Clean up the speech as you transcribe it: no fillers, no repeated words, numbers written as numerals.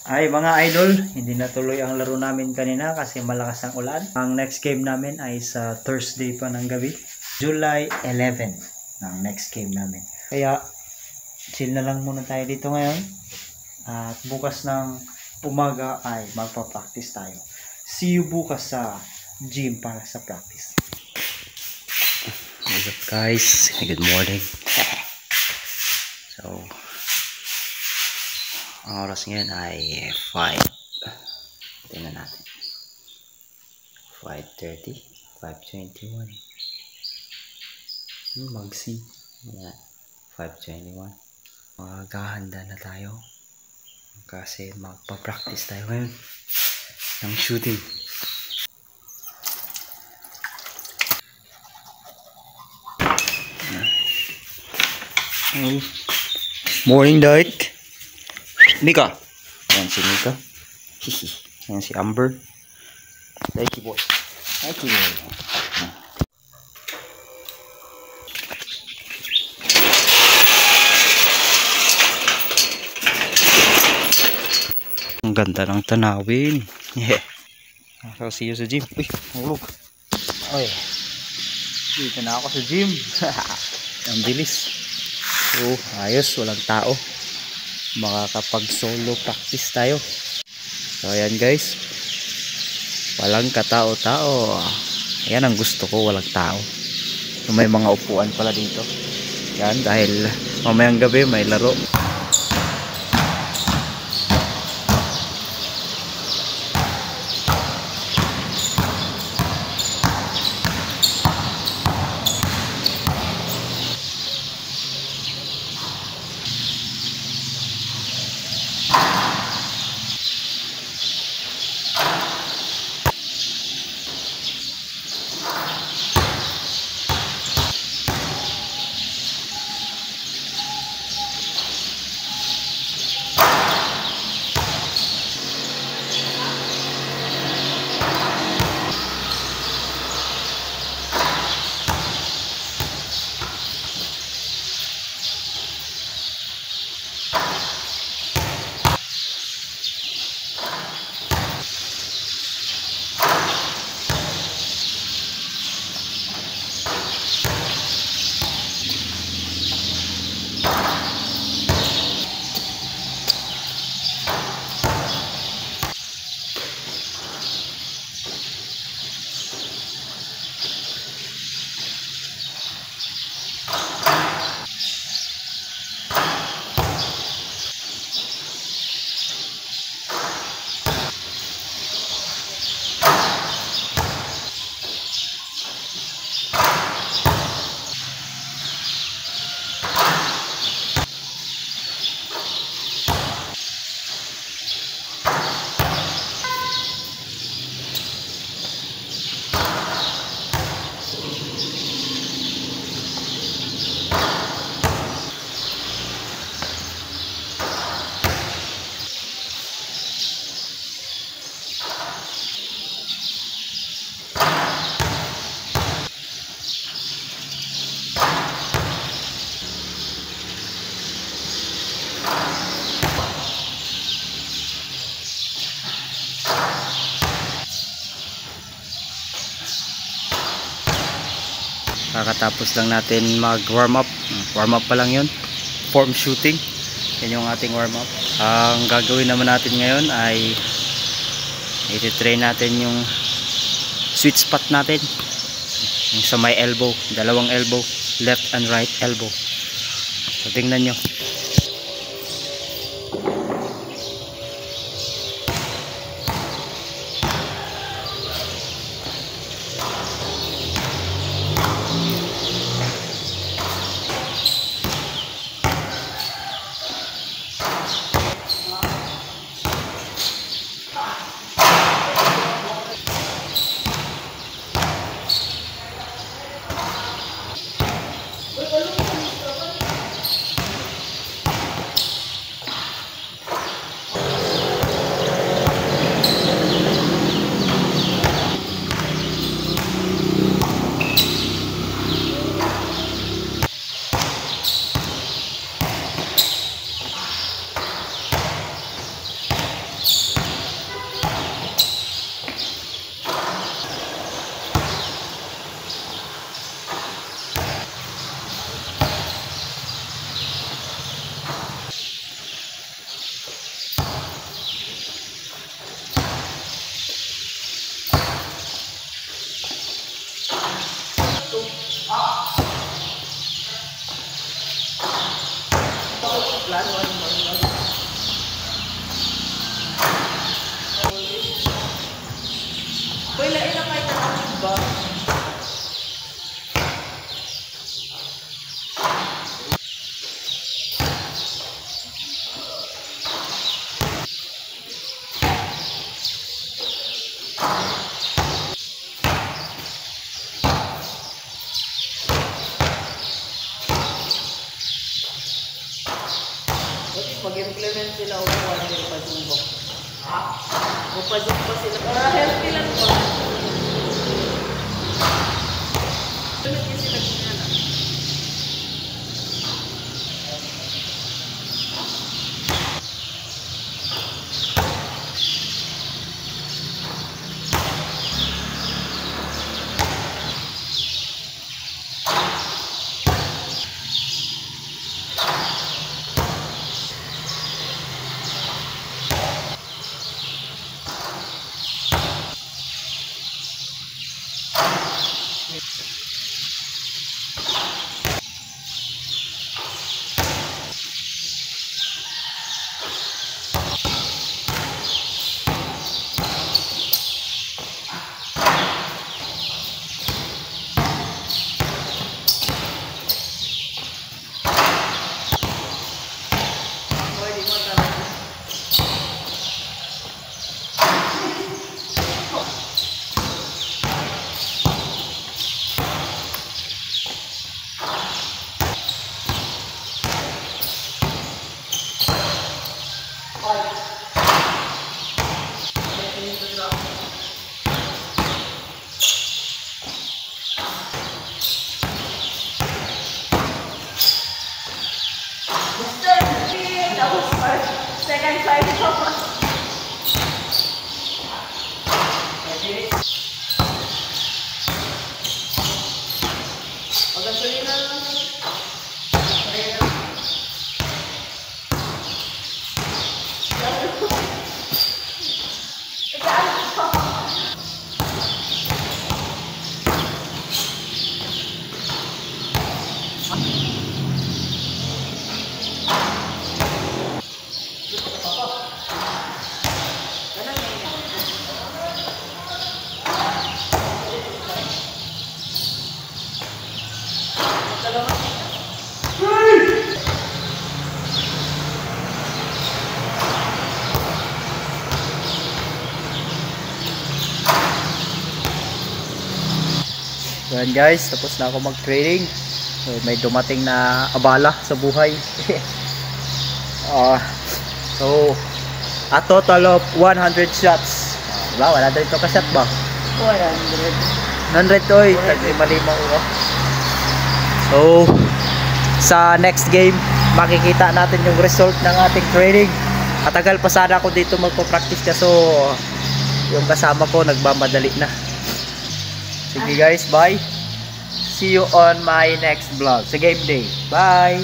Ay mga idol, hindi natuloy ang laro namin kanina kasi malakas ang ulan. Ang next game namin ay sa Thursday pa ng gabi, July 11 ang next game namin. Kaya chill na lang muna tayo dito ngayon. At bukas ng umaga ay magpa-practice tayo. See you bukas sa gym para sa practice. What's up guys? Good morning. So ang oras ngayon ay 5. Tingnan natin. 5:30, 5:21. Mag-see. Ayan. 5:21. Maghahanda na tayo. Kasi magpa-practice tayo ngayon ng shooting. Morning, Dyke. Mika. Ayan si Mika. Ayan si Amber. Likey boy. Likey boy. Ang ganda ng tanawin. Yeah. So, see you sa gym. Uy, hulog. Uy. Dito na ako sa gym. Ang bilis. So, ayos. Walang tao. Makakapag solo practice tayo. So ayan guys, walang katao-tao. Ayan ang gusto ko, walang tao. So, may mga upuan pala dito. Yan dahil mamayang gabi may laro. Kakatapos lang natin mag warm up pa lang yun, form shooting. Yan yung ating warm up. Ang gagawin naman natin ngayon ay iti-train natin yung sweet spot natin, yung sa may elbow, dalawang elbow, left and right elbow. So tingnan nyo. Pwede ilang kahit na ba? Pag-implement sila o kung ano yung pasumbok. Mapasok pa sila. Healthy lang po. Tulad yung sila ginala. Second side ko. Pag-gasolina lang. So yan guys, tapos na ako mag-training. So, may dumating na abala sa buhay. So a total of 100 shots. Diba? 100 to ka-shot ba? 100 to eh. Tag-lima-lima ko. So sa next game, makikita natin yung result ng ating training. Matagal pa sana ako dito magpo-practice kaso yung kasama ko nagmamadali na. Sige guys, bye. See you on my next vlog sa game day. Bye.